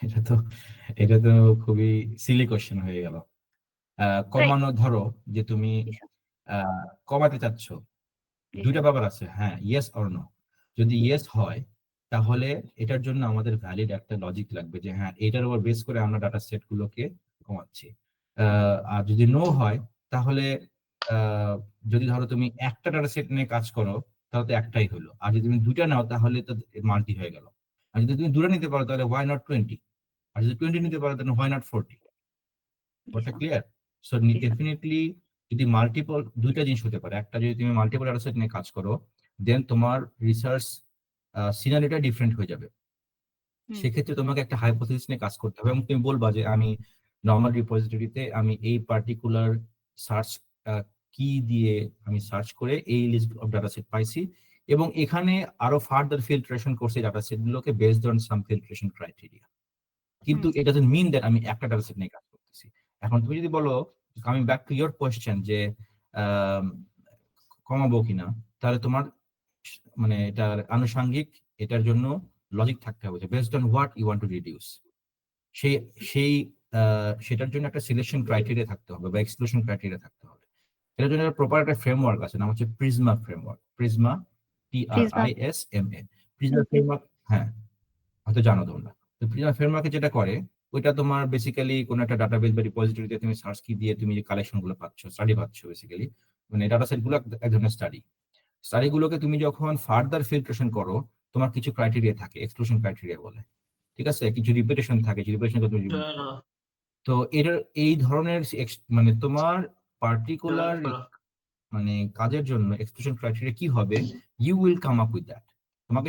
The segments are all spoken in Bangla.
এটা তো এটা তো খুবই সিলি কোশ্চেন হয়ে গেল। তাই কমানো, ধরো যে তুমি জি স্যার। কমাতে চাচ্ছ, জি দুইটা স্যার। ব্যাপার আছে, হ্যাঁ, ইয়েস অর নো। যদি ইয়েস হয় তাহলে এটার জন্য আমাদের ভ্যালিড একটা লজিক লাগবে যে হ্যাঁ এটার উপর বেস করে আমরা ডাটা সেট গুলোকে কমাচ্ছি। আর যদি নো হয় তাহলে আহ, যদি ধরো তুমি একটা ডাটা সেট নিয়ে কাজ করো তাহলে তো একটাই হলো, আর যদি তুমি দুইটা নাও তাহলে তো মাল্টি হয়ে গেল। আর যদি তুমি দুটো নিতে পারো তাহলে ওয়াই নট 20, আর যদি 20 নিতে পারো তাহলে ওয়াই নট 40। জি ওটা স্যার। ক্লিয়ার? সো জি স্যার। ডেফিনেটলি যদি মাল্টিপল, দুইটা জিনিস হতে পারে, একটা যদি তুমি মাল্টিপল ডাটা সেট নিয়ে কাজ করো দেন তোমার রিসার্চ সিনারিটা ডিফারেন্ট হয়ে যাবে। হুম। সেক্ষেত্রে তোমাকে একটা হাইপোথিসিস নিয়ে কাজ করতে হবে এবং তুমি বলবা যে আমি নর্মাল রিপোজিটরিতে আমি এই পার্টিকুলার সার্চ কি দিয়ে আমি সার্চ করে এই লিস্ট অফ ডাটা সেট পাইছি, এবং এখানে আরো ফার্দার ফিল্ট্রেশন করছি ডাটা সেট গুলোকে based on some filtration criteria. হুম কিন্তু স্যার। এটা ডাজন্ট মিন দ্যাট আমি একটা ডাটা সেট নিয়ে কাজ করতেছি। এখন তুমি যদি বলো, coming back to your question, যে আম, কমাবো কিনা, তাহলে তোমার মানে এটার আনুষঙ্গিক, এটার জন্য লজিক থাকতে হবে যে based on what you want to reduce. সেই সেই সেটার জন্য একটা সিলেকশন ক্রাইটেরিয়া থাকতে হবে বা এক্সক্লুশন ক্রাইটেরিয়া থাকতে হবে। এটার জন্য প্রপার একটা ফ্রেমওয়ার্ক আছে, নাম হচ্ছে Prisma framework. Prisma, please ma'am. PRISMA। Prisma framework, হ্যাঁ, হয়তো জানো তোমরা। তো প্রিজমা ফ্রেমওয়ার্কে যেটা করে, ওইটা তোমার বেসিক্যালি কোনো একটা ডাটাবেস বা রিপোজিটরিতে তুমি সার্চ কি দিয়ে তুমি যে কালেকশন গুলো পাচ্ছ, স্টাডি পাচ্ছ বেসিক্যালি, মানে ডাটা সেট গুলো এক ধরনের স্টাডি। স্টাডি গুলোকে তুমি যখন ফার্দার ফিল্ট্রেশন করো, তোমার কিছু ক্রাইটেরিয়া থাকে, এক্সক্লুশন ক্রাইটেরিয়া বলে, ঠিক আছে, কিছু রিপিটেশন থাকে, যে রিপিটেশন তুমি রিমুভ করো। তো এটার এই ধরনের মানে তোমার পার্টিকুলার মানে কাজের জন্য এক্সক্লুশন ক্রাইটেরিয়া কি হবে, you will come up with that. তোমাকে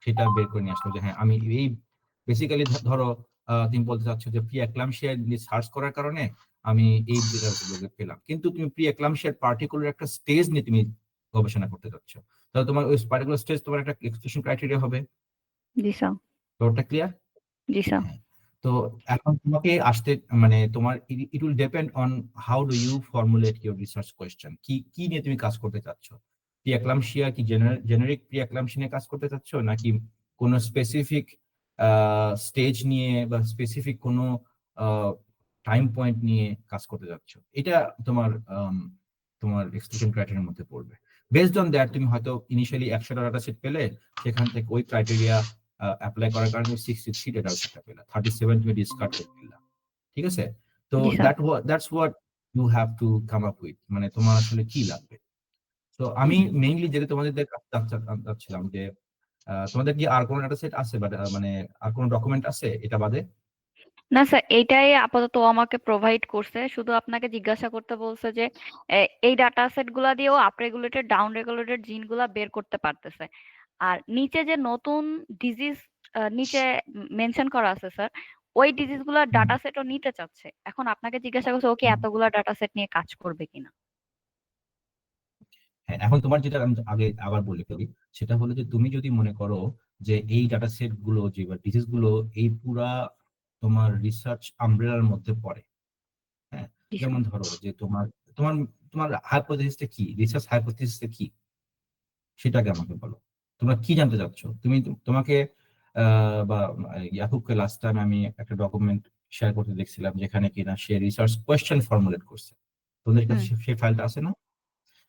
সেটা বের করে নিয়ে আসতে হবে যে হ্যাঁ আমি এই বেসিক্যালি ধরো তুমি বলতে চাচ্ছ যে প্রি এক্লাম্পসিয়া সার্চ করার কারণে আমি এই ডেটাগুলোকে পেলাম, কিন্তু তুমি প্রি এক্লাম্পসিয়ার পার্টিকুলার একটা স্টেজ নিয়ে তুমি গবেষণা করতে চাচ্ছ, তাহলে তোমার ওই পার্টিকুলার স্টেজ তোমার একটা এক্সক্লুশন ক্রাইটেরিয়া হবে। জি স্যার। ব্যাপারটা ক্লিয়ার? জি স্যার। হ্যাঁ। তো এখন তোমাকে আসতে, মানে তোমার it will depend on how do you formulate your research question, কি কি নিয়ে তুমি কাজ করতে চাচ্ছ। প্রি এক্লাম্পসিয়া কি জেনারিক প্রি এক্লাম্পসিয়া নিয়ে কাজ করতে চাচ্ছ, নাকি কোনো স্পেসিফিক স্টেজ নিয়ে বা স্পেসিফিক কোনো টাইম পয়েন্ট নিয়ে কাজ করতে চাচ্ছ, এটা তোমার তোমার এক্সক্লুশন ক্রাইটেরিয়ার মধ্যে পড়বে। বেসড অন দ্যাট তুমি হয়তো ইনিশিয়ালি 100টা ডাটা সেট পেলে, সেখান থেকে ওই ক্রাইটেরিয়া অ্যাপ্লাই করার কারণে 63 ডেটা সেটটা পেলা, 37 তুমি ডিসকার্ড করে ফেললা, ঠিক আছে? তো জি sir. That's what you have to come up with, মানে তোমার আসলে কি লাগবে। তো আমি মেইনলি যেটা তোমাদের চাচ্ছিলাম যে তোমাদের কি আর কোনো ডাটা সেট আছে বা মানে আর কোনো ডকুমেন্ট আছে এটা বাদে? না স্যার, এইটাই আপাতত ও আমাকে প্রোভাইড করছে। শুধু আপনাকে জিজ্ঞাসা করতে বলছে যে এই ডাটা সেট গুলা দিয়েও আপ রেগুলেটেড ডাউন রেগুলেটেড জিন গুলা বের করতে পারতেছে। আর নিচে যে নতুন ডিজিজ নিচে মেনশন করা আছে স্যার, ওই ডিজিজ গুলার হুম, ডাটা সেটও নিতে চাচ্ছে। এখন আপনাকে জিজ্ঞাসা করছে ও কি হুম। এতগুলা ডাটা সেট নিয়ে কাজ করবে কিনা। হ্যাঁ, এখন তোমার যেটা আমি আগে আবার বলে ফেলি, সেটা হলো যে তুমি যদি মনে করো যে এই ডাটা সেট গুলো যে বা ডিজিজ গুলো এই পুরা তোমার রিসার্চ আমব্রেলার মধ্যে পড়ে, হ্যাঁ, জি স্যার। যেমন ধরো যে তোমার তোমার তোমার হাইপোথিসিসটা কি, রিসার্চ হাইপোথিসিসটা কি, সেটাকে আমাকে বলো। তোমরা কি জানতে চাচ্ছ, তোমাকে বা ইয়াকুবকে লাস্ট টাইম আমি একটা ডকুমেন্ট শেয়ার করতে দেখছিলাম যেখানে কিনা সে রিসার্চ কোয়েশ্চেন ফর্মুলেট করছে, তোমাদের কাছে হুম। সেই ফাইলটা আছে না?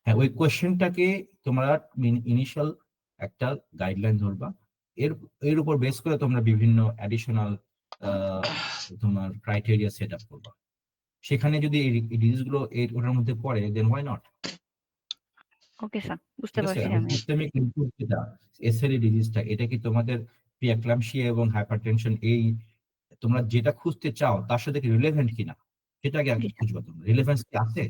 হ্যাঁ, ওই কোয়েশ্চেনটাকে তোমরা ইনিশিয়াল একটা গাইডলাইন ধরবা, এর এর উপর বেস করে তোমরা বিভিন্ন অ্যাডিশনাল তোমার ক্রাইটেরিয়া সেট আপ করবা। সেখানে যদি এই ডিজিজ গুলো ওটার মধ্যে পড়ে then why not. Okay sir, বুঝতে ঠিক আছে, পারছি এখন আমি। সিস্টেমিক ইনপুট যেটা এসএলই ডিজিজটা, এটা কি তোমাদের প্রিএক্লাম্পসিয়া এবং হাইপারটেনশন এই তোমরা যেটা খুঁজতে চাও তার সাথে কি রিলেভেন্ট কিনা, সেটা আগে জি স্যার। খুঁজবা। তোমরা রিলেভেন্স কি আছে,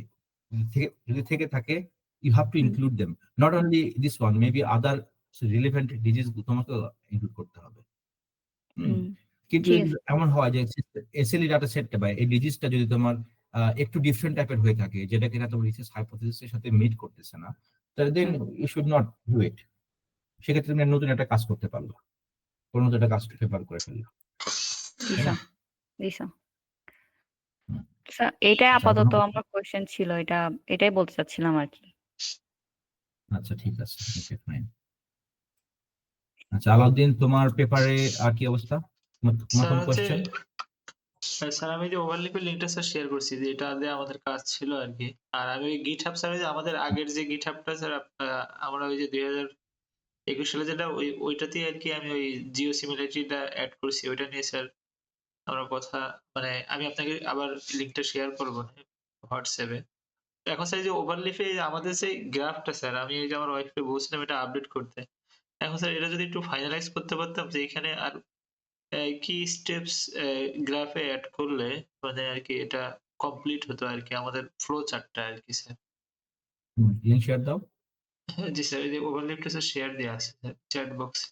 যদি থেকে থাকে you have to hmm. Include them, not only this one, maybe other relevant disease তোমাকে ইনক্লুড করতে হবে। হুম। হুম। কিন্তু ঠিক যদি আছে। এমন হয় যে এসএলই ডাটা সেটটা বা এই ডিজিজটা যদি তোমার একটু ডিফারেন্ট টাইপের হয়ে থাকে, যেটা কিনা তোমার রিসার্চ হাইপোথিসিসের সাথে মিট করতেছে না, তাহলে then hmm. You should not do it. সেক্ষেত্রে তুমি নতুন একটা কাজ করতে পারলো, কোনো নতুন একটা কাজ পেপার করে ফেললো, জি তাই না? স্যার। জি স্যার। হুম। স্যার এইটাই আচ্ছা, আর কোনো আপাতত কথা? আমার কোয়েশ্চেন ছিল, এটাই বলতে চাচ্ছিলাম আর কি। আচ্ছা, ঠিক আছে, ওকে, ফাইন। আচ্ছা, আলাউদ্দিন, তোমার পেপারে আর কি অবস্থা? তোমার স্যার কোন হচ্ছে কোয়েশ্চেন? স্যার আমি যে ওভারলিপের লিঙ্কটা স্যার শেয়ার করছি যে এটা দিয়ে আমাদের কাজ ছিল আর কি। আর আমি ওই GitHub স্যার ওই যে আমাদের আগের যে GitHubটা স্যার আমরা ওই যে 2021 সালে যেটা ওইটাতেই আর কি আমি ওই জিও সিমিলারিটিটা এড করছি। ওইটা নিয়ে স্যার আমরা কথা মানে আমি আপনাকে আবার লিঙ্কটা শেয়ার করব হোয়াটসঅ্যাপে। এখন স্যার এই যে ওভারলিপে আমাদের যে গ্রাফটা স্যার আমি এই যে আমার ওয়াইফকে বলছিলাম এটা আপডেট করতে। এখন স্যার এটা যদি একটু ফাইনালাইজ করতে পারতাম যে এখানে আর কি স্টেপস গ্রাফে এড করলে মানে আরকি এটা কমপ্লিট হতো আরকি আমাদের ফ্লো চার্টটা আরকি স্যার। লিঙ্ক শেয়ার দাও। জি স্যার, এই যে ওভারলেপটা স্যার শেয়ার দেয়া আছে স্যার চ্যাট বক্সে।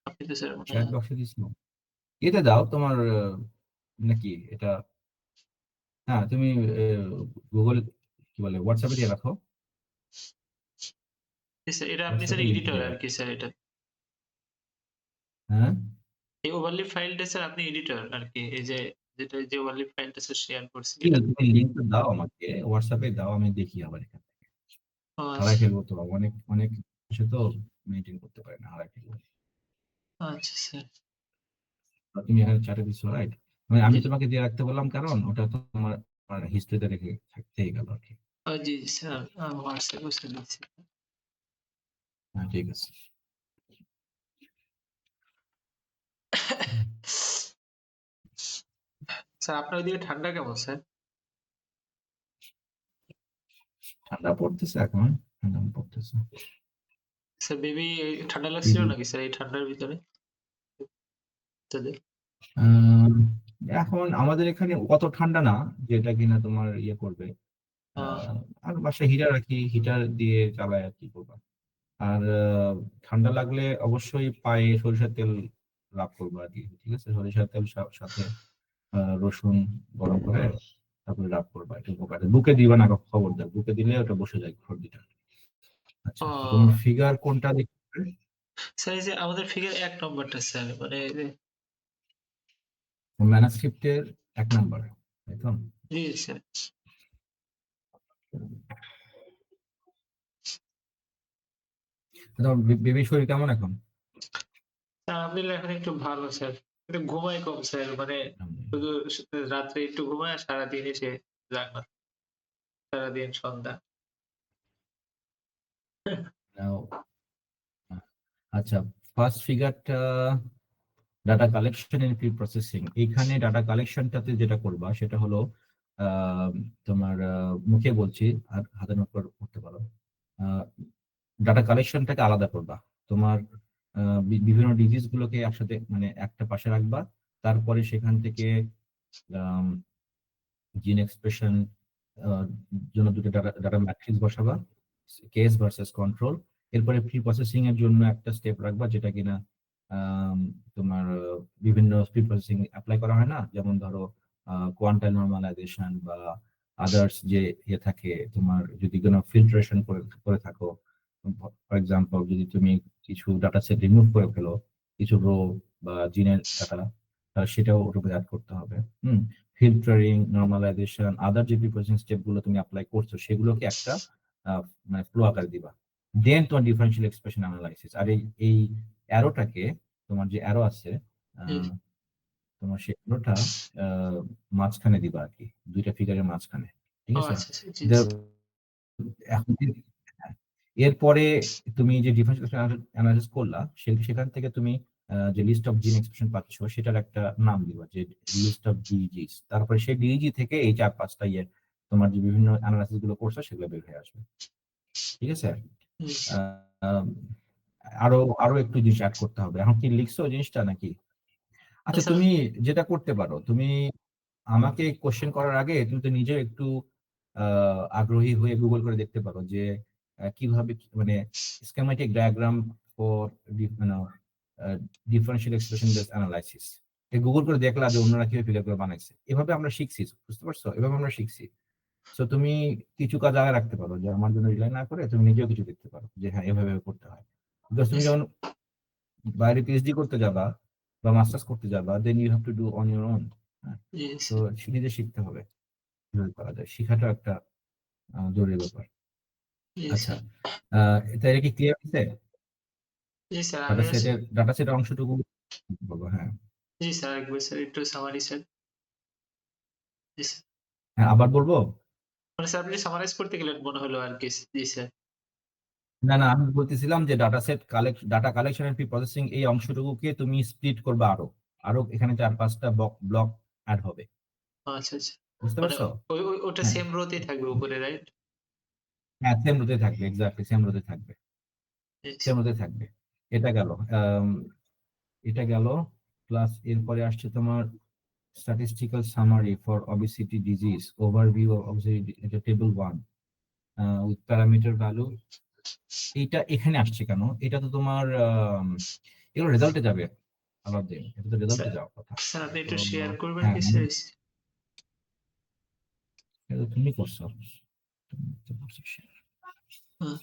আপনি তো স্যার মনে চ্যাট হয় বক্সে দিস এতে দাও তোমার নাকি এটা। হ্যাঁ তুমি গুগল কি বলে হোয়াটসঅ্যাপে দিয়ে রাখো। জি স্যার এটা আপনি স্যার হোয়াটসঅ্যাপে লিঙ্ক এডিটর দিয়ে রাখো। আরকি স্যার এটা। হ্যাঁ এই ওভারলেপ ফাইলটা স্যার আপনি এডিটর আরকি। এই যে যেটা যে ওভারলেপ ফাইলটা স্যার শেয়ার করছি ঠিক এটা। আছে, তুমি লিঙ্কটা দাও আমাকে হোয়াটসঅ্যাপে দাও, আমি দেখি আবার এখানে ও হারাই আচ্ছা, ফেলবো তো, অনেক অনেক কিছু তো মেনটেন করতে পারি না, হারাই ফেলবো। আচ্ছা স্যার। আর তুমি এখানে চ্যাটে দিচ্ছ রাইট, মানে জি, আমি তোমাকে দিয়ে রাখতে বললাম কারণ ওটা তো তোমার হিস্ট্রিতে রেখে থাকতেই গেল আর কি। জি, জি স্যার হোয়াটসঅ্যাপে স্যার দিচ্ছি। হ্যাঁ ঠিক আছে। স্যার আপনার ওইদিকে ঠান্ডা কেমন স্যার? ঠান্ডা পড়তেছে এখন, ঠান্ডা পড়তেছে। স্যার বেবি ঠান্ডা লাগছিল নাকি স্যার এই ঠান্ডার ভিতরে? তাদের? আহ, এখন আমাদের এখানে অত ঠান্ডা না যেটা কিনা তোমার ইয়ে করবে। আহ, আহ, আর বাসায় হিটার রাখি, হিটার দিয়ে চালাই আর কি করবা। আর ঠান্ডা লাগলে অবশ্যই পায়ে সরিষার তেল রাব করবো আর কি, ঠিক আছে, সরিষার তেল সাথে রসুন গরম করে তারপরে রাব করবা, এটা উপকার। বুকে দিবা না, খবরদার, বুকে দিলে ওটা বসে যায় সর্দিটা। আচ্ছা, তো ও তোমার ফিগার কোনটা দেখবে? স্যার এই যে আমাদের ফিগার ১ নম্বরটা স্যার মানে এই যে ম্যানাস্ক্রিপ্টের 1 নাম্বার, তাই তো? জি স্যার। তোমার বেবির শরীর কেমন এখন? স্যার আলহামদুলিল্লাহ এখন একটু ভালো স্যার। কিন্তু ঘুমায় কম স্যার মানে শুধু রাত্রে একটু ঘুমায় আর সারাদিন এসে জাগনা। সারাদিন সন্ধ্যা। নাও, আচ্ছা, ফার্স্ট ফিগারটা data collection and pre processing. এইখানে ডাটা কালেকশনটাতে যেটা করবা সেটা হলো তোমার মুখে বলছি আর হাতে নোট করতে পারো। ডাটা কালেকশনটাকে আলাদা করবা। তোমার বিভিন্ন ডিজিজ গুলোকে একসাথে মানে একটা পাশে রাখবা, তারপরে সেখান থেকে জিন এক্সপ্রেশন জন্য দুটো ডাটা ম্যাট্রিক্স বসাবা, কেস ভার্সেস কন্ট্রোল। এরপরে প্রি প্রসেসিং এর জন্য একটা স্টেপ রাখবা যেটা কিনা আম, তোমার বিভিন্ন প্রি প্রসেসিং অ্যাপ্লাই করা হয় না, যেমন ধরো কোয়ান্টাইল নর্মালাইজেশন বা আদার্স যে ইয়ে থাকে, তোমার যদি কোনো ফিল্ট্রেশন করে করে থাকো, ফর এক্সাম্পল যদি তুমি কিছু ডাটা সেট রিমুভ করে ফেলো, কিছু রো বা জিনের ডাটা, সেটাও ওটার উপর অ্যাড করতে হবে। ফিল্টারিং, নর্মালাইজেশন, আদার যে প্রসেসিং স্টেপ গুলো তুমি অ্যাপ্লাই করছো সেগুলোকে একটা মানে ফ্লো আকারে দিবা। দেন তোমার ডিফারেন্সিয়াল এক্সপ্রেশন অ্যানালাইসিস। আর এই অ্যারোটাকে, তোমার যে অ্যারো আছে জি, আহ, তোমার সেই অ্যারোটা মাঝখানে দিবা আর কি, দুইটা ফিগারের মাঝখানে, ঠিক ও আছে। আচ্ছা, আচ্ছা জি, দে- এখন হ্যাঁ, এরপরে তুমি যে ডিফারেন্সিয়াল অ্যানালাইসিস করলা সেখান থেকে তুমি যে লিস্ট অফ জিন এক্সপ্রেশন পাচ্ছ সেটার একটা নাম দিবা, যে লিস্ট অফ ডিইজিস। তারপরে সেই ডিইজি থেকে এই 4-5টা ইয়ে তোমার যে বিভিন্ন অ্যানালাইসিস গুলো করছো সেগুলো বের হয়ে আসবে, ঠিক আছে। জি স্যার। আহ, আরো আরো একটু জিনিস অ্যাড করতে হবে। এখন কি লিখছো জিনিসটা নাকি? আচ্ছা, স্যার তুমি যেটা করতে পারো, তুমি আমাকে কোশ্চেন করার আগে তুমি তো নিজে একটু আগ্রহী হয়ে গুগল করে দেখতে পারো যে কিভাবে মানে schematic diagram for differential expression based analysis, Google করে দেখলা যে অন্যরা কিভাবে ফিগার করে বানাইছে। এভাবে আমরা শিখছি, বুঝতে পারছো, এভাবে আমরা শিখছি। তো তুমি কিছু কাজ আগে রাখতে পারো, যে আমার জন্য রিলাই না করে তুমি নিজেও কিছু দেখতে পারো যে হ্যাঁ এভাবে এভাবে করতে হয়। বিকজ তুমি যখন বাইরে পিএইচডি করতে যাবা বা মাস্টার্স করতে যাবা, then you have to do on your own. জি তো স্যার। নিজে শিখতে হবে, কিভাবে করা যায়, শেখাটা একটা জরুরি ব্যাপার। জি আচ্ছা, স্যার। এটা কি ক্লিয়ার হয়েছে? জি স্যার ডাটা আমি সেটের অংশটুকু বলবো, হ্যাঁ জি স্যার, একবার স্যার একটু সামারি স্যার। জি স্যার। হ্যাঁ আবার বলবো। মানে স্যার আপনি সামারাইজ করতে গেলেন মনে হলো আর কি। জি স্যার। না না, আমি বলতেছিলাম যে data collection and pre processing এই অংশটুকুকে তুমি স্প্লিট করবে আরো, আরো এখানে 4-5টা ব্লক অ্যাড হবে, আচ্ছা, আচ্ছা। বুঝতে মানে পারছো? ওটা হ্যাঁ সেম রোতেই থাকবে উপরে, রাইট? হ্যাঁ, সেম রোতে থাকবে, এক্স্যাক্টলি সেম রোতে থাকবে, সেম রোতে থাকবে। এটা গেল, এটা গেল। প্লাস এরপরে আসছে তোমার statistical summary for obesity disease, overview of obesity, এটা টেবল 1 with parameter value। এইটা এখানে আসছে কেন? এটা তো তোমার এগুলো রেজাল্টে যাবে আলাদিন, এটা তো রেজাল্টে স্যার, যাওয়ার কথা। স্যার আপনি তো একটু শেয়ার করবেন হ্যাঁ কি স্যার? এটা তো তুমি করছো, তুমি তো করছো share। হুম।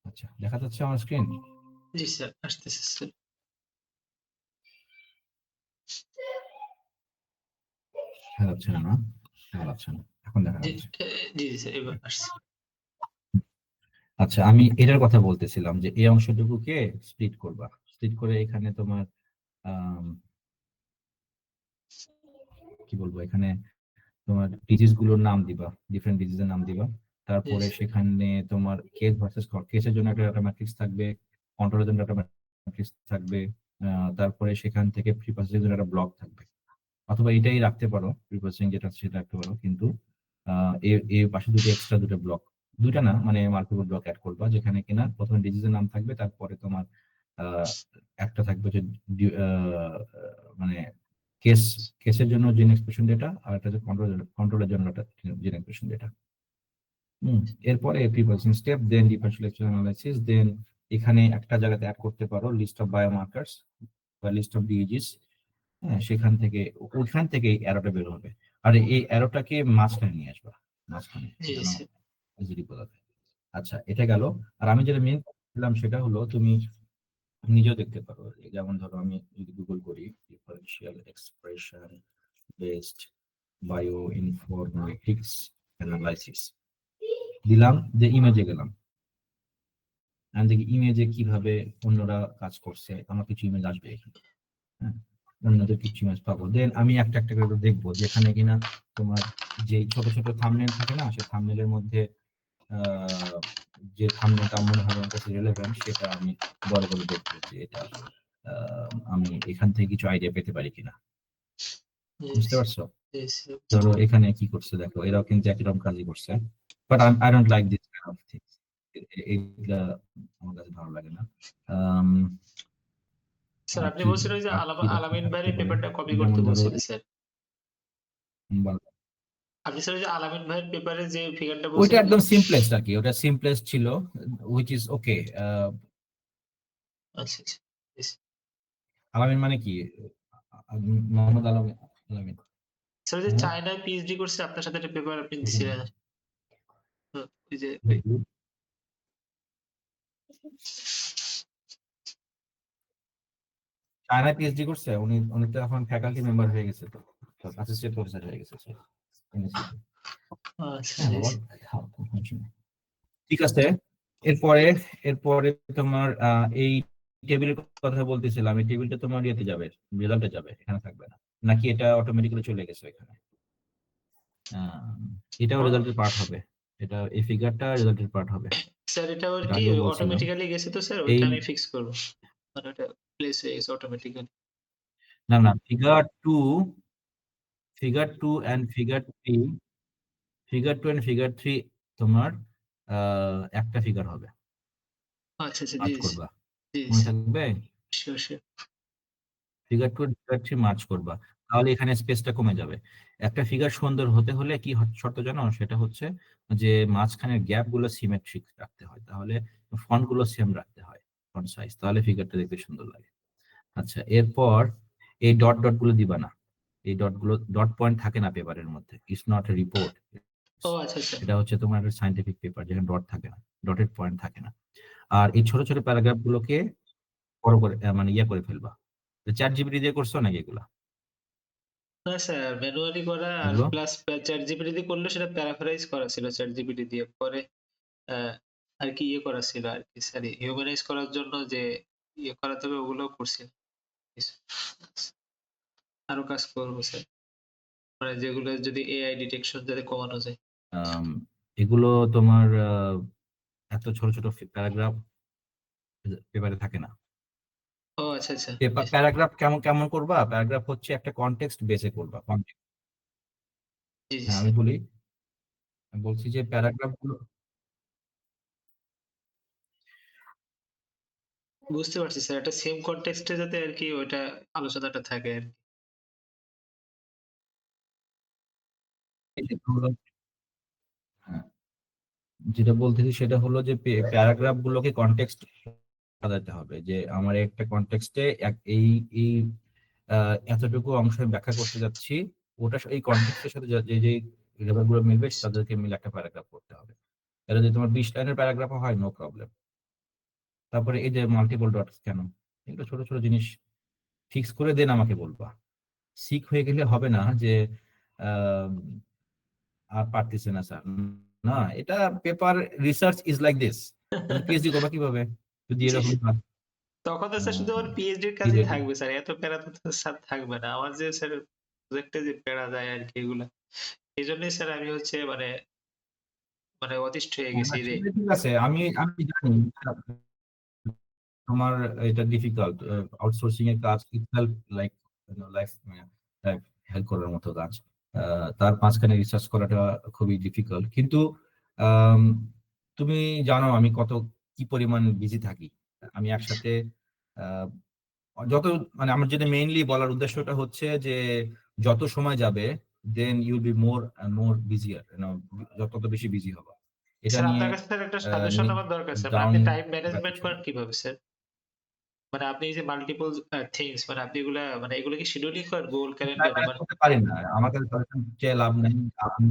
আচ্ছা, দেখা যাচ্ছে আমার স্ক্রিন? জি স্যার, আসতেছে স্যার। দেখা যাচ্ছে না, না দেখা যাচ্ছে না, এখন দেখা জি যাচ্ছে। জি জি স্যার, এবার আসছে। আচ্ছা, আমি এটার কথা বলতেছিলাম যে এই অংশটুকুকে স্প্লিট করবা, স্প্লিট করে এখানে তোমার আম, কি বলবো, এখানে তোমার ডিজিজ গুলোর নাম দিবা, ডিফারেন্ট ডিজিজের নাম দিবা। জি তারপরে স্যার। সেখানে তোমার কেস ভার্সেস কেসের জন্য একটা ডাটা ম্যাট্রিক্স থাকবে, কন্ট্রোলের জন্য ডাটা ম্যাট্রিক্স থাকবে, তারপরে সেখান থেকে প্রি প্রসেসিং এর জন্য একটা ব্লক থাকবে। অথবা এটাই রাখতে পারো, প্রি প্রসেসিং যেটা আছে সেটা রাখতে পারো, কিন্তু এর পাশে দুটো এক্সট্রা দুটো ব্লক, দুইটা না মানে মাল্টিপল ব্লক অ্যাড করবা, যেখানে কিনা প্রথমে ডিজিজের নাম থাকবে, তারপরে তোমার আহ, একটা থাকবে যে মানে কেস কেসের জন্য জিন এক্সপ্রেশন ডেটা, আর একটা হচ্ছে কন্ট্রোলের জন্য একটা জিন এক্সপ্রেশন ডেটা। এরপরে প্রি প্রসেসিং স্টেপ, দেন ডিফারেন্সিয়েশন অ্যানালাইসিস, দেন এখানে একটা জায়গাতে অ্যাড করতে পারো লিস্ট অফ বায়োমার্কারস বা লিস্ট অফ ডিজিজ। হ্যাঁ, সেখান থেকে ওইখান থেকে এই অ্যারোটা বের হবে, আর এই অ্যারোটাকে মাঝখানে নিয়ে আসবা, মাঝখানে জি যেন স্যার। ইজিলি বোঝা যায়। আচ্ছা, এটা গেল। আর আমি যেটা মেন করলাম সেটা হলো তুমি নিজেও দেখতে পারো, যেমন ধরো আমি যদি গুগল করি differential expression based bio informatics analysis, দিলাম যে ইমেজে গেলাম, আমি দেখি ইমেজে কিভাবে অন্যরা কাজ করছে, আমার কিছু ইমেজ আসবে এখানে। হ্যাঁ, অন্যদের কিছু ইমেজ পাবো, দেন আমি একটা একটা করে দেখবো যেখানে কিনা তোমার যে ছোট ছোট থাম্বনেল থাকে না, সেই থাম্বনেলের মধ্যে আহ, যে থাম্বনেলটা মনে হয় আমার কাছে রেলেভেন্ট সেটা আমি বড় করে দেখবো, যে এটা আমি এখান থেকে কিছু আইডিয়া পেতে পারি কিনা, জি বুঝতে স্যার। পারছো? জি স্যার। ধরো এখানে কি করছে দেখো, এরাও কিন্তু একই রকম কাজই করছে, but I don't like this kind of things, এইগুলা আমার কাছে ভালো লাগে না। আম, স্যার আর আপনি কি বলছিলেন যে আর কি রকম আলামিন থাকতে ভাইয়ের পারে, পেপারটা কপি করতে যেমন ধরো বলছিলেন স্যার। বলো। আপনি স্যার ওই যে আলামিন ভাইয়ের পেপারে যে ফিগারটা ওইটা বলছিলেন যে। একদম সিম্পলেস্ট আর কি, ওটা সিম্পলেস্ট ছিল, হুইচ ইজ ওকে। আচ্ছা আচ্ছা। জি স্যার। আলামিন মানে কি? মোহাম্মদ আলামিন, আলামিন। স্যার ওই যে হ্যাঁ, চায়নায় পিএইচডি করছে, আপনার সাথে একটা পেপার আপনি ওখানে দিছিলেন। ওই যে দেখি। চায়নায় পিএইচডি করছে উনি, উনি তো এখন ফ্যাকাল্টি মেম্বার হয়ে গেছে, তো অ্যাসোসিয়েট প্রফেসর হয়ে গেছে সে NSE তে। আচ্ছা হ্যাঁ জি বাবা, স্যার। ঠিক আছে। এরপরে এরপরে তোমার এই টেবিলের কথা বলতেছিলাম, এই টেবিলটা তোমার ইয়েতে যাবে, রেজাল্টে যাবে, এখানে থাকবে না, নাকি এটা অটোমেটিক্যালি চলে গেছে এখানে? আহ, এটাও রেজাল্টের পার্ট হবে, এটা এই ফিগারটা রেজাল্টের পার্ট হবে, স্যার এটা ওর এটা কি আগেও বলছিলাম। অটোমেটিক্যালি গেছে তো স্যার, এই ওইটা আমি ফিক্স করব। মানে ওটা প্লেস হয়ে গেছে অটোমেটিক্যালি। না না, figure two and figure three তোমার একটা ফিগার হবে, আচ্ছা আচ্ছা। জি মার্চ জি করবা, জি মনে স্যার। থাকবে? Sure sure. Figure three March করবা, তাহলে এখানে স্পেসটা কমে যাবে। একটা ফিগার সুন্দর হতে হলে কি শর্ত জানো? সেটা হচ্ছে যে মাঝখানের গ্যাপ গুলো সিমেট্রিক রাখতে হয়, তাহলে ফন্ট গুলো সেম রাখতে হয়, ফন্ট সাইজ, তাহলে ফিগারটা দেখতে সুন্দর লাগে। আচ্ছা, এরপর এই ডট ডট গুলো দিবা না, এই ডট গুলো, ডট পয়েন্ট থাকে না পেপারের মধ্যে, ইটস নট এ রিপোর্ট, ও আচ্ছা আচ্ছা এটা হচ্ছে তোমার সায়েন্টিফিক পেপার, যেখানে ডট থাকে না, ডটেড পয়েন্ট থাকে না। আর এই ছোট ছোট প্যারাগ্রাফ গুলোকে বড় করে মানে ইয়ে করে ফেলবা। চ্যাট জিপিটি দিয়ে করছো নাকি এগুলা? না স্যার, ম্যানুয়ালি করা আর এগুলো প্লাস চ্যাট জিপিটি দিয়ে করলে সেটা প্যারাফ্রাইজ করা ছিল চ্যাট জিপিটি দিয়ে, পরে আর কি ইয়ে করা ছিল আর কি স্যার, হিউম্যানাইজ করার জন্য যে ইয়ে করাতে হবে ওগুলো করছি। আরো কাজ করবো স্যার, মানে যেগুলো যদি এআই ডিটেকশন যাতে কমানো যায়। আম, এগুলো তোমার এত ছোট ছোট প্যারাগ্রাফ পেপারে থাকে না। ও আচ্ছা আচ্ছা, প্যারাগ্রাফ কেমন কেমন করবা? প্যারাগ্রাফ হচ্ছে একটা কনটেক্সট বেসে করবা। জি জি হ্যাঁ, আমি স্যার, বলি, আমি বলছি যে প্যারাগ্রাফ গুলো বুঝতে পারছি স্যার, একটা সেম কনটেক্সটে যাতে আর কি ওইটা আলোচনাটা থাকে আর কি। হ্যাঁ, যেটা বলতেছি সেটা হলো যে প্যারাগ্রাফ গুলোকে কনটেক্সট সাজাতে হবে, যে আমার একটা কনটেক্সটে এই এই এতটুকু অংশ আমি ব্যাখ্যা করতে যাচ্ছি, ওটা এই কনটেক্সটের সাথে যে যে লেভেলগুলো মিলবে তাদেরকে মিলে একটা প্যারাগ্রাফ করতে হবে। এটা যদি তোমার 20 লাইনের প্যারাগ্রাফ হয়, নো প্রবলেম। তারপরে এই যে মাল্টিপল ডটস কেন, এগুলো ছোট ছোট জিনিস ফিক্স করে দেন আমাকে বলবা। সিক হয়ে গেলে হবে না যে আহ, আর পারতেছে না স্যার, না, এটা paper research is like this. তুমি পিএইচডি করবা কিভাবে যদি জি, এরকম হয়? তখন তো স্যার শুধু আমার পিএইচডির কি কাজই রে- থাকবে স্যার, এত প্যারা তো স্যার থাকবে না আমার, যে স্যার প্রজেক্টে যে প্যারা যায় আর কি এগুলা, এই জন্যই স্যার আমি হচ্ছে মানে মানে অতিষ্ঠ হয়ে গেছি যে। সেটা ঠিক আছে, আমি আমি জানি তোমার এটা ডিফিকাল্ট। আউটসোর্সিং এর কাজ itself like life life help করার মতো কাজ। তার মাঝখানে রিসার্চ করাটা খুবই ডিফিকাল্ট, কিন্তু আম, তুমি জানো আমি কত কি পরিমাণ বিজি থাকি। আমি একসাথে আহ, যত মানে আমার যেটা মেইনলি বলার উদ্দেশ্যটা হচ্ছে যে যত সময় যাবে দেন ইউল বি মোর মোর বিজিয়ার, যত বেশি বিজি হবা এটা স্যার নিয়ে আপনার কাছে স্যার একটা সাজেশন আমার দরকার স্যার, মানে ডাউন আপনি টাইম বা ম্যানেজমেন্ট কিছু করেন না। কিভাবে স্যার? মানে আপনি এই যে মাল্টিপল থিংস, মানে আপনি এগুলা মানে এগুলো কি শিডিউলিং করেন গুগল টাইম ক্যালেন্ডারে ম্যানেজ মানে? করতে পারি না, আমার কাছে সলিউশন চেয়ে লাভ নেই। আমি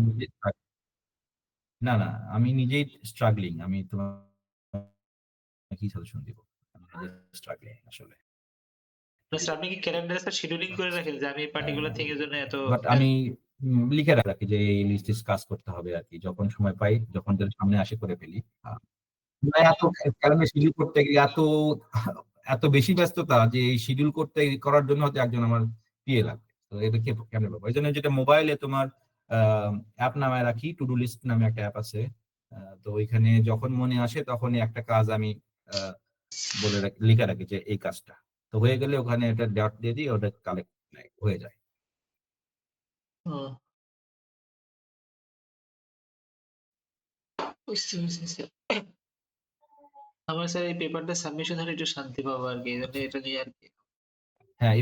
না না, আমি নিজেই স্ট্রাগলিং। আমি তোমার কি সাজেশন দিব? আমি নিজে স্ট্রাগলিং আসলে। না স্যার, আপনি কি ক্যালেন্ডারে স্যার শিডিউলিং করে রাখেন যে আমি এই পার্টিকুলার থিং এর জন্য এত বাট আমি লিখে রাখি যে এই লিস্টে কাজ করতে হবে আর কি, যখন সময় পাই, যখন যেটা সামনে আসে করে ফেলি। না, এত কারণে শিডিউল করতে গিয়ে এত এত বেশি ব্যস্ততা যে এই শিডিউল করতে করার জন্য হয়তো একজন আমার পিএ লাগবে। তো এটা কেমনে পাবো? এই জন্য যেটা মোবাইলে তোমার অ্যাপ নামায় রাখি, টু ডু লিস্ট নামে একটা অ্যাপ আছে। তো ওইখানে যখন মনে আসে তখনই একটা কাজ আমি আহ, বলে রাখি, লিখে রাখি যে এই কাজটা। তো হয়ে গেলে ওখানে একটা ডট দিয়ে দিই, ওটা কালেক্ট হয়ে যায়। হুম, বুঝতে পারছি স্যার। আমার স্যার এই পেপারটা সাবমিশন হলে একটু শান্তি পাবো আর কি, এই জন্য এটা নিয়ে আর কি। হ্যাঁ,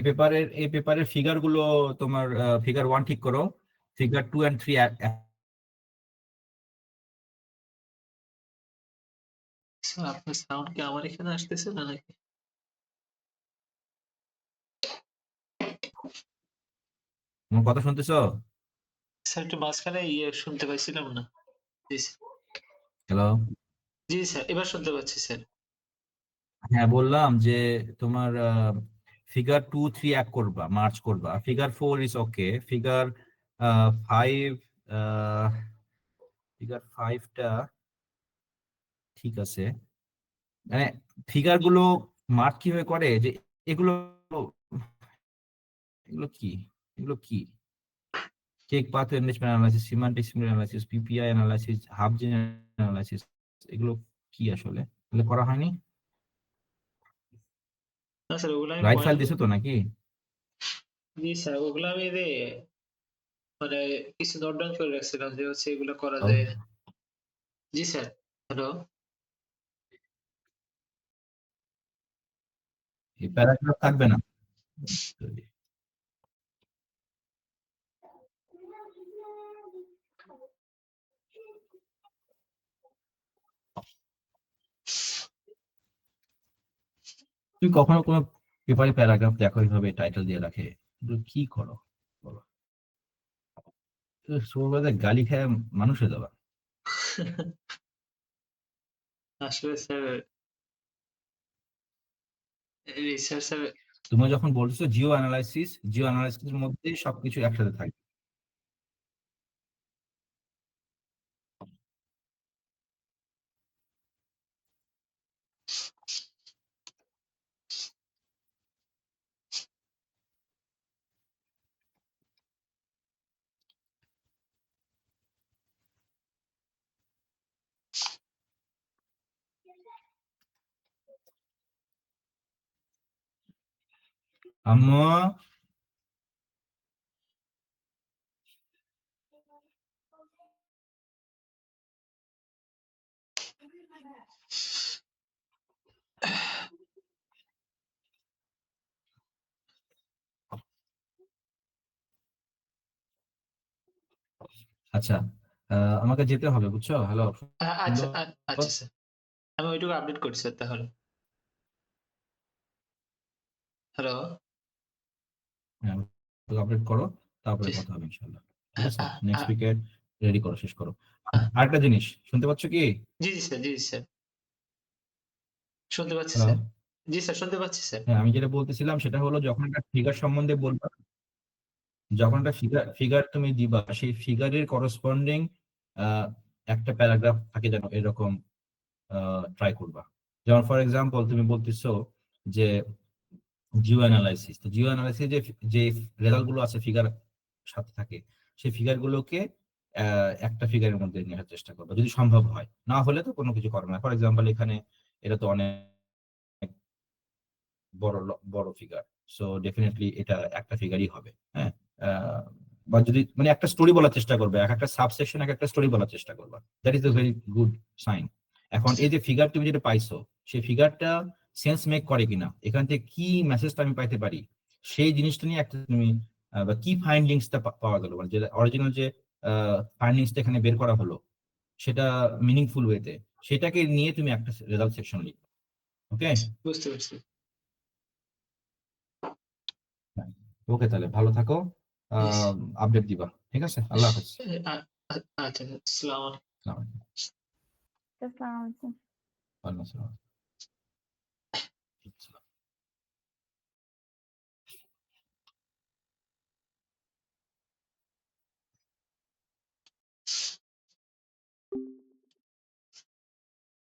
এই পেপারের ফিগার গুলো তোমার ফিগার 1 ঠিক করো, ফিগার 2 and 3 স্যার আপনার সাউন্ড কি আমার এখানে আসতেছে না নাকি? আমার কথা শুনতেছো? স্যার একটু মাঝখানে ইয়ে শুনতে পাইছিলাম না। জি স্যার, হ্যালো। জি স্যার এবার শুনতে পাচ্ছি স্যার। হ্যাঁ, বললাম যে তোমার ফিগার 2 3 এক করবা, মার্চ করবা। Figure 4 is okay. Figure 5, figure 5টা ঠিক আছে। মানে ফিগার গুলো মার্চ কিভাবে করে যে এগুলো এগুলো কি এগুলো কি check path enrichment analysis, semantic similar analysis, PPI analysis, half gene analysis, এগুলো কি আসলে? এগুলো করা হয়নি? না স্যার ওগুলো আমি রাইট ফাইল পয়েন্ট, দিছো তো নাকি? জি স্যার ওগুলো আমি যে মানে কিছু নোট ডাউন করে রাখছিলাম যে হচ্ছে এগুলো করা ও, যায় না। জি স্যার, হ্যালো। এই প্যারাগ্রাফ থাকবে না। তুমি কখনো কোনো পেপারে প্যারাগ্রাফ দেখো এইভাবে টাইটেল দিয়ে রাখে? এগুলো কি করো বলো? সুপারভাইজার গালি খায় মানুষ হয়ে যাবা। আসলে স্যার রিসার্চার তুমি যখন বলছো জিও অ্যানালাইসিস মধ্যে সবকিছু একসাথে থাকে। আম্মু আচ্ছা, আমাকে যেতে হবে বুঝছো। হ্যালো, আচ্ছা আচ্ছা স্যার, আমি ওইটুকু আপডেট করছি স্যার তাহলে। হ্যালো, হ্যাঁ আপডেট করো, তারপরে জি কথা হবে ইনশাল্লাহ। ঠিক হ্যাঁ, আছে, নেক্সট উইকে রেডি করো, শেষ করো। হ্যাঁ, আরেকটা জিনিস শুনতে পাচ্ছ কি? জি স্যার, জি স্যার, শুনতে পাচ্ছি হ্যালো, স্যার। জি স্যার, শুনতে পাচ্ছি স্যার। হ্যাঁ আমি যেটা বলতেছিলাম সেটা হলো, যখন একটা ফিগার সম্বন্ধে বলবা, যখন একটা ফিগার তুমি দিবা, সেই ফিগারের করসপন্ডিং একটা প্যারাগ্রাফ থাকে যেন, এরকম ট্রাই করবা। যেমন ফর এক্সাম্পল তুমি বলতেছো যে জিও অ্যানালাইসিস, তো জিও অ্যানালাইসিস যে যে রেজাল্ট গুলো আছে ফিগার সাথে থাকে, সেই ফিগার গুলোকে একটা ফিগারের মধ্যে নিয়ে আসার চেষ্টা করবা যদি সম্ভব হয়। না হলে তো কোনো কিছু করবে না। ফর এক্সাম্পল এখানে এটা তো অনেক বড় ফিগার, সো ডেফিনেটলি এটা একটা ফিগারই হবে। হ্যাঁ, আহ, বা যদি মানে একটা স্টোরি বলার চেষ্টা করবে, এক একটা সাবসেকশন এক একটা স্টোরি বলার চেষ্টা করবা, that is a very good sign. এখন এই যে ফিগার তুমি যেটা পাইছো, সেই ফিগারটা সেন্স মেক করে কিনা, এখান থেকে কি মেসেজটা আমি পাইতে পারি, সেই জিনিসটা নিয়ে একটা তুমি বা কি ফাইন্ডিংসটা পাওয়া গেল, মানে যে অরিজিনাল যে ফাইন্ডিংসটা এখানে বের করা হলো, সেটা মিনিংফুল ওয়েতে, সেটাকে নিয়ে তুমি একটা রেজাল্ট সেকশন লিখবে। ওকে, বুঝতে পারছি। ওকে, তাহলে ভালো থাকো, Yes. আপডেট দিবা। ঠিক আছে, আল্লাহ হাফেজ। আচ্ছা, আসসালামু আলাইকুম। আসসালামু আলাইকুম। আসসালামু আলাইকুম। ওয়ালাইকুম আসসালাম।